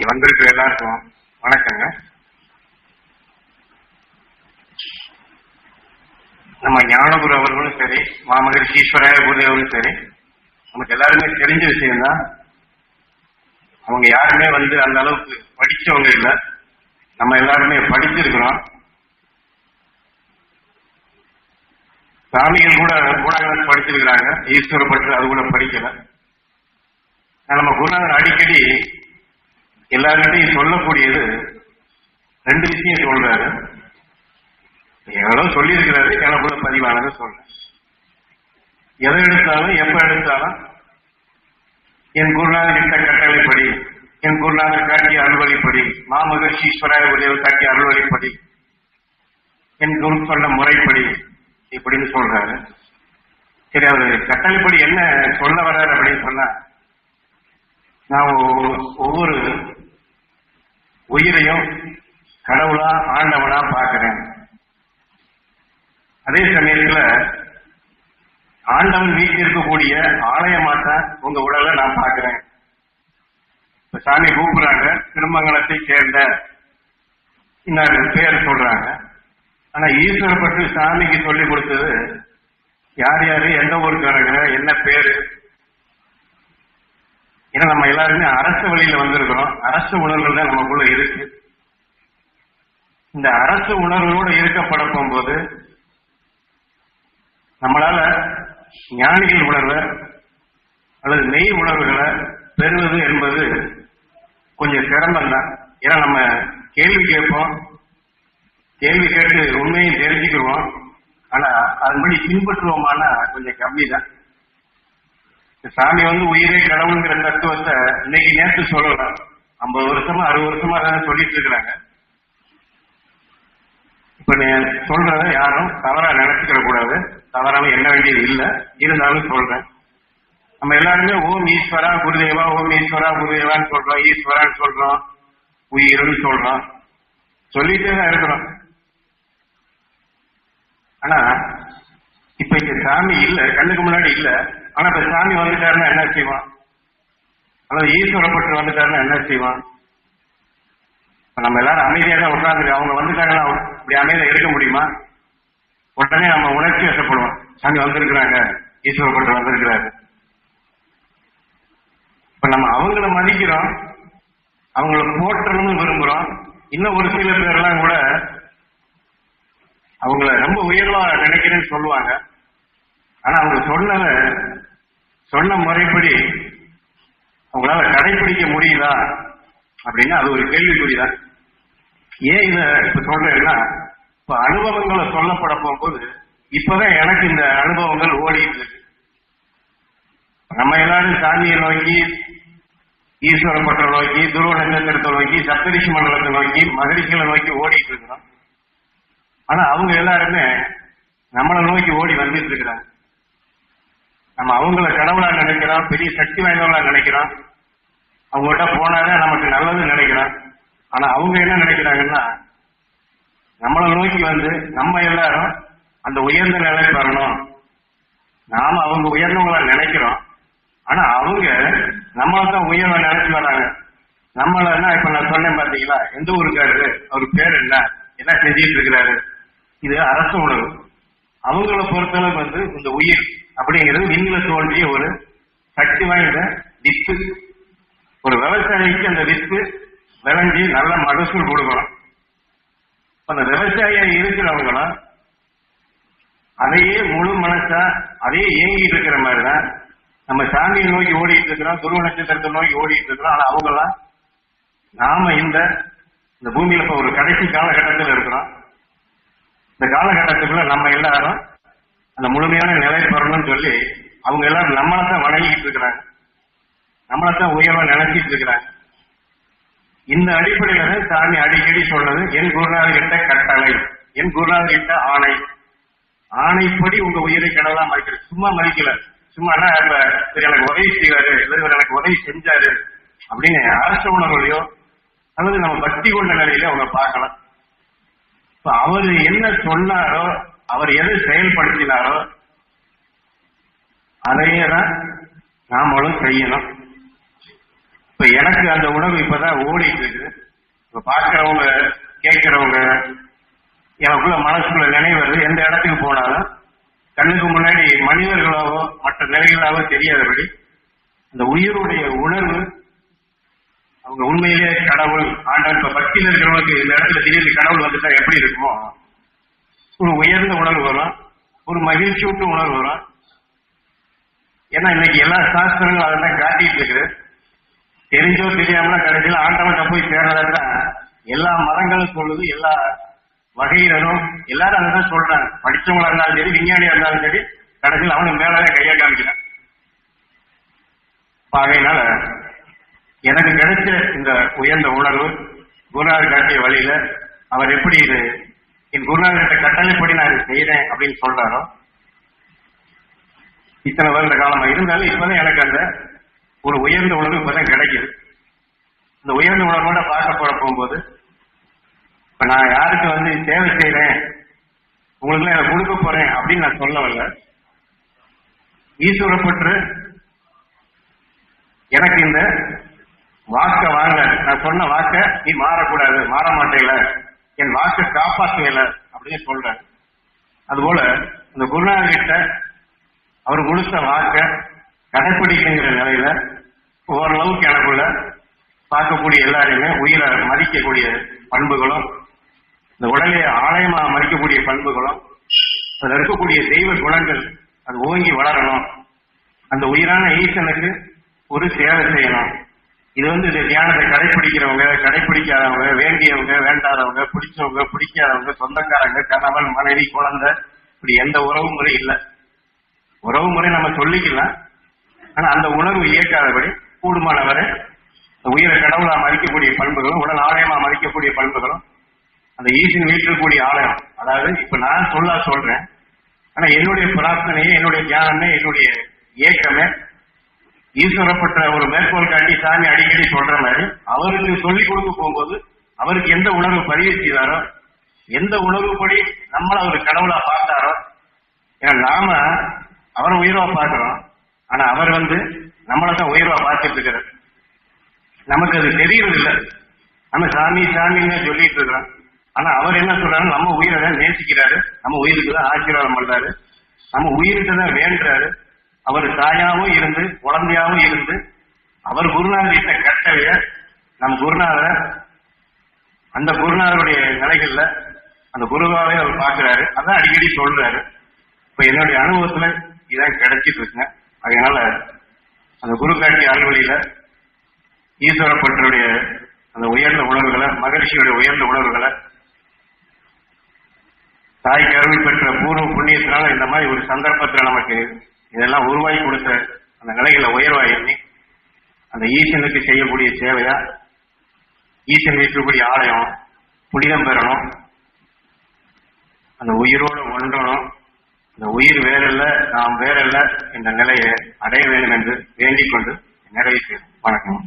வந்திருக்கிற எல்லாருக்கும் வணக்கங்க. நம்ம ஞானகுரு அவர்களும் சரி, மாமகரிஷி ஈஸ்வராய குருதேவரும் சரி, நமக்கு எல்லாருமே தெரிஞ்ச விஷயம்தான். அவங்க யாருமே அந்த அளவுக்கு படிச்சவங்க இல்லை. நம்ம எல்லாருமே படிச்சிருக்கிறோம். சாமிகள் கூட ஊடகங்கள் படிச்சிருக்கிறாங்க. ஈஸ்வர பற்று அது கூட படிக்கல. நம்ம குருநாதர் அடிக்கடி எல்லார்கிட்டையும் சொல்லக்கூடியது ரெண்டு விஷயம் சொல்றாரு. எவ்வளவு சொல்லி இருக்கிறாரு, எனக்குள்ள பதிவானது சொல்றேன். எதை எடுத்தாலும் எப்ப எடுத்தாலும் என் குருநாதர் இட்ட கட்டளைப்படி, என் குருநாதர் காட்டிய அருள்வழிப்படி, மாமகரிஷி ஈஸ்வராய குருதேவர் காட்டிய அருள்வழிப்படி, என் குரு சொன்ன முறைப்படி இப்படின்னு சொல்றாரு. சரி, அவரு கட்டளைப்படி என்ன சொல்ல வர்றாரு அப்படின்னு சொன்னா, நான் ஒவ்வொரு உயிரையும் கடவுளா ஆண்டவனா பார்க்கிறேன். அதே சமயத்துல ஆண்டவன் வீட்டில் இருக்கக்கூடிய ஆலயமாத்தான் உங்க உடலை நான் பார்க்கிறேன். இப்ப சாமி கூப்பிடுறாங்க, திருமங்கலத்தை சேர்ந்த இன்னொரு பேர் சொல்றாங்க. ஆனா ஈஸ்வர பற்றி சாமிக்கு சொல்லி கொடுத்தது யார் யாரு, எந்த ஊருக்காரங்க, என்ன பேரு. ஏன்னா நம்ம எல்லாருமே அரசு வழியில வந்திருக்கிறோம். அரசு உணர்வுகள் தான் நமக்குள்ள இருக்கு. இந்த அரசு உணர்வுகளோடு இருக்கப்பட போகும்போது நம்மளால ஞானிகள் உணர்வை அல்லது மெய் உணர்வுகளை பெறுவது என்பது கொஞ்சம் சிரமம் தான். ஏன்னா நம்ம கேள்வி கேட்போம், கேள்வி கேட்டு உண்மையை தெரிஞ்சுக்கிறோம். ஆனா அதன்படி பின்பற்றுவோமானா கொஞ்சம் கம்மி தான். சாமி உயிரே கடவுளுங்கிற தத்துவத்தை இன்னைக்கு நேற்று சொல்லலாம். 50 வருஷமா 60 வருஷமா தான் சொல்லிட்டு இருக்கிறாங்க. இப்ப நீ சொல்றத யாரும் தவறா நினைச்சுக்கிற கூடாது. தவறாம என்ன வேண்டியது இல்லை, இருந்தாலும் சொல்றேன். நம்ம எல்லாருமே ஓம் ஈஸ்வரா குருதேவா, ஓம் ஈஸ்வரா குருதேவான்னு சொல்றோம், ஈஸ்வரான்னு சொல்றோம், உயிர்னு சொல்றோம், சொல்லிட்டே தான் இருக்கிறோம். ஆனா இப்ப இங்க சாமி இல்ல, கண்ணுக்கு முன்னாடி இல்ல. ஆனா இப்ப சாமி வந்துட்டாருன்னா என்ன செய்வான், அதாவது ஈஸ்வரப்பட்டு வந்துட்டாருன்னா என்ன செய்வான்? நம்ம எல்லாரும் அமைதியாக தான் உட்காந்துருக்கு. அவங்க வந்துட்டாங்கன்னா இப்படி அமைதியா இருக்க முடியுமா? உடனே நம்ம உணர்ச்சி வசப்படுவோம். சாமி வந்திருக்கிறாங்க, ஈஸ்வரப்பட்டு வந்திருக்கிறாரு. இப்ப நம்ம அவங்கள மதிக்கிறோம், அவங்கள போற்றணும்னு விரும்புறோம். இன்னும் ஒரு சில பேர்லாம் கூட அவங்கள ரொம்ப உயர்வா நினைக்கிறேன்னு சொல்லுவாங்க. ஆனா அவங்க சொன்ன முறைப்படி அவங்களால கடைபிடிக்க முடியுதா அப்படின்னா அது ஒரு கேள்விக்குறிதான். ஏன் இத இப்ப சொல்றேன்னா, இப்ப அனுபவங்களை சொல்லப்பட போகும்போது இப்பதான் எனக்கு இந்த அனுபவங்கள் ஓடிட்டு இருக்கு. நம்ம எல்லாரும் சாமியை நோக்கி, ஈஸ்வரப்பட்ட நோக்கி, துருவ நட்சத்திரத்தை நோக்கி, சப்தரிஷி மண்டலத்தை நோக்கி, மகரிஷிகளை நோக்கி ஓடிட்டு இருக்கிறோம். ஆனா அவங்க எல்லாருமே நம்மளை நோக்கி ஓடி வந்துட்டு இருக்கிறாங்க. நம்ம அவங்கள கடவுளா நினைக்கிறோம், பெரிய சக்தி வாய்ந்தவங்களா நினைக்கிறோம். அவங்ககிட்ட போனாதான் நமக்கு நல்லது நினைக்கிறோம். ஆனா அவங்க என்ன நினைக்கிறாங்கன்னா, நம்மளை நோக்கி நம்ம எல்லாரும் அந்த உயர்ந்த நிலை பெறணும். நாம அவங்க உயர்ந்தவங்களா நினைக்கிறோம். ஆனா அவங்க நம்மளைத்தான் உயர்வா நினைச்சு வராங்க. நம்மள இப்ப நான் சொன்னேன் பாத்தீங்களா, எந்த ஊருக்காரு, அவர் பேர் என்ன செஞ்சிட்டு இருக்கிறாரு, இது அரசு உணர்வு. அவங்கள பொறுத்தளவு இந்த உயிர் அப்படிங்கிறது விண்ணில தோன்றிய ஒரு சக்தி வாய்ந்த வித்து. ஒரு விவசாயிக்கு அந்த வித்து விளைஞ்சி நல்ல மகசூல் கொடுக்கணும். அந்த விவசாயியா இருக்கிறவங்களும் அதையே முழு மனசா அதையே இயங்கிட்டு இருக்கிற மாதிரிதான் நம்ம சாமியை நோக்கி ஓடிட்டு இருக்கிறோம், துருவ நட்சத்திரத்தை நோக்கி ஓடிட்டு இருக்கிறோம். ஆனா அவங்கெல்லாம் நாம இந்த பூமியில இப்ப ஒரு கடைசி காலகட்டத்தில் இருக்கிறோம். இந்த காலகட்டத்துக்குள்ள நம்ம எல்லாரும் அந்த முழுமையான நிலை பெறணும்னு சொல்லி அவங்க எல்லாரும் நம்மளைத்தான் வணங்கிட்டு இருக்கிறாங்க, நம்மளைத்தான் உயர்வா நினைச்சிட்டு இருக்கிறாங்க. இந்த அடிப்படையில தான் சாமி அடிக்கடி சொல்றது, என் குருநாதர் கிட்ட கட்டளை, என் குருநாதர் கிட்ட ஆணை, ஆணைப்படி உங்க உயிரை கடவுளா மதிக்கிற. சும்மா மதிக்கல, சும்மா இப்ப எனக்கு உதவி செய்வாரு இல்லை இவர் எனக்கு உதவி செஞ்சாரு அப்படின்னு அரச உணர்வுலையோ அல்லது நம்ம பக்தி கொண்ட நிலையில அவங்க பார்க்கலாம். இப்ப அவர் என்ன சொன்னாரோ, அவர் எதை செயல்படுத்தினாரோ அதையே தான் நாமளும் செய்யணும். இப்ப இப்ப எனக்கு அந்த உணர்வு இப்பதான் ஓடிட்டு இருக்கு. இப்ப பாக்குறவங்க கேட்கிறவங்க எனக்குள்ள மனசுக்குள்ள நினைவு வருது. எந்த இடத்துக்கு போனாலும் கண்ணுக்கு முன்னாடி மனிதர்களாவோ மற்ற நிலைகளாவோ தெரியாதபடி அந்த உயிருடைய உணர்வு, அவங்க உண்மையிலே கடவுள் ஆண்டவன். இப்ப பக்தியில் இருக்கிறவங்களுக்கு இந்த இடத்துல திடீர்னு கடவுள் வந்துட்டா எப்படி இருக்குமோ ஒரு உயர்ந்த உணர்வு வரும், ஒரு மகிழ்ச்சியூட்டு உணர்வு வரும். ஏன்னா இன்னைக்கு எல்லா சாஸ்திரங்களும் அதை தான் காட்டிட்டு இருக்குது. தெரிஞ்சோ தெரியாமல கடைசியில் ஆண்டவன் போய் சேர்றதான் எல்லா மதங்களும் சொல்லுது. எல்லா வகையினரும் எல்லாரும் அதை தான் சொல்றாங்க. படிச்சவங்களா இருந்தாலும் சரி, விஞ்ஞானியா இருந்தாலும் சரி, கடைசியில் அவனுக்கு மேலே கையை காமிக்கிறான். ஆகையினால எனக்கு கிடைச்ச இந்த உயர்ந்த உணர்வு குருநாதர் காட்டிய வழியில அவர் எப்படி இது என் குருநாதர்கிட்ட கட்டளைப்படி நான் இது செய்யறேன் அப்படின்னு சொல்றாரோ, இத்தனை வருட காலமா இருந்தாலும் இப்பதான் எனக்கு அந்த ஒரு உயர்ந்த உணர்வு இப்பதான் கிடைக்குது. இந்த உயர்ந்த உணர்வோட பார்க்கப்பட போகும்போது இப்ப நான் யாருக்கு சேவை செய்யறேன், உங்களுக்கு எனக்கு கொடுக்க போறேன் அப்படின்னு நான் சொல்லவில்லை. ஈஸ்வரப்பற்று எனக்கு இந்த வாக்க வாங்க, நான் சொன்ன வாக்க நீ மாறக்கூடாது, மாற மாட்டேல, என் வாக்க காப்பாற்றல அப்படின்னு சொல்றேன். அதுபோல இந்த குருநாதர்கிட்ட அவர் கொடுத்த வாக்க கடைப்பிடிக்கிற நிலையில ஓரளவுக்கு எனக்குள்ள பார்க்கக்கூடிய எல்லாரையுமே உயிரை மதிக்கக்கூடிய பண்புகளும், இந்த உடலை ஆலயமா மதிக்கக்கூடிய பண்புகளும், அதில் இருக்கக்கூடிய தெய்வ குணங்கள் அது ஓங்கி வளரணும். அந்த உயிரான ஈசனுக்கு ஒரு சேவை செய்யணும். இது இந்த தியானத்தை கடைப்பிடிக்கிறவங்க, கடைப்பிடிக்காதவங்க, வேண்டியவங்க, வேண்டாதவங்க, பிடிச்சவங்க, பிடிக்காதவங்க, சொந்தக்காரங்க, கணவன், மனைவி, குழந்தை, இப்படி எந்த உறவு முறை இல்லை. உறவு முறை நம்ம சொல்லிக்கலாம். ஆனா அந்த உணர்வு இயக்காதபடி கூடுமானவரை உயிரை கடவுளா மதிக்கக்கூடிய பண்புகளும், உடல் ஆலயமா மதிக்கக்கூடிய பண்புகளும், அந்த ஈசன் வீட்டிற்கக்கூடிய ஆலயம். அதாவது இப்ப நான் சொல்றேன், ஆனா என்னுடைய பிரார்த்தனையே, என்னுடைய தியானமே, என்னுடைய இயக்கமே ஈஸ்வரப்பட்ட ஒரு மேற்கோள் காட்டி சாமி அடிக்கடி சொல்ற மாதிரி அவருக்கு சொல்லிக் கொடுக்க போகும்போது அவருக்கு எந்த உணர்வு பதிவு செய்தாரோ, எந்த உணர்வுப்படி நம்மள அவர் கடவுளா பார்த்தாரோ. ஏன்னா நாம அவரை உயர்வா பார்க்கிறோம், ஆனா அவர் நம்மளதான் உயர்வா பார்த்துட்டு இருக்கிறார். நமக்கு அது தெரியறது இல்லை. நம்ம சாமி சாமின்னு சொல்லிட்டு இருக்கிறோம். ஆனா அவர் என்ன சொல்றாரு, நம்ம உயிரை தான் நேசிக்கிறாரு, நம்ம உயிருக்கு தான் ஆசீர்வாதம் பண்றாரு, நம்ம உயிருக்கு தான் வேண்டுறாரு. அவர் தாயாவும் இருந்து குழந்தையாவும் இருந்து அவர் குருநாதர்கிட்ட கட்டளைய நம்ம குருநாதர் அந்த குருநாதருடைய நிலைகள்ல அந்த குருவாவே அவர் பார்க்கிறாரு. அதான் அடிக்கடி சொல்றாரு. இப்ப என்னுடைய அனுபவத்துல இதான் கிடைச்சிட்டு இருக்குங்க. அதனால அந்த குரு காட்டிய அலுவலியில ஈஸ்வரப்பட்டருடைய அந்த உயர்ந்த உணர்வுகளை, மகிழ்ச்சியுடைய உயர்ந்த உணர்வுகளை, தாய் கருவி பெற்ற பூர்வ புண்ணியத்தினால இந்த மாதிரி ஒரு சந்தர்ப்பத்தில் நமக்கு இதெல்லாம் உருவாகி கொடுத்த அந்த நிலைகளை உயர்வாய் எண்ணி அந்த ஈசனுக்கு செய்யக்கூடிய சேவையா, ஈசன் வீட்டுக்கூடிய ஆலயம் புனிதம் பெறணும், அந்த உயிரோடு ஒன்றணும், அந்த உயிர் வேறல்ல நாம் வேறல்ல என்ற நிலையை அடைய வேண்டும் என்று வேண்டிக் கொண்டு நிறைவு செய்யும். வணக்கம்.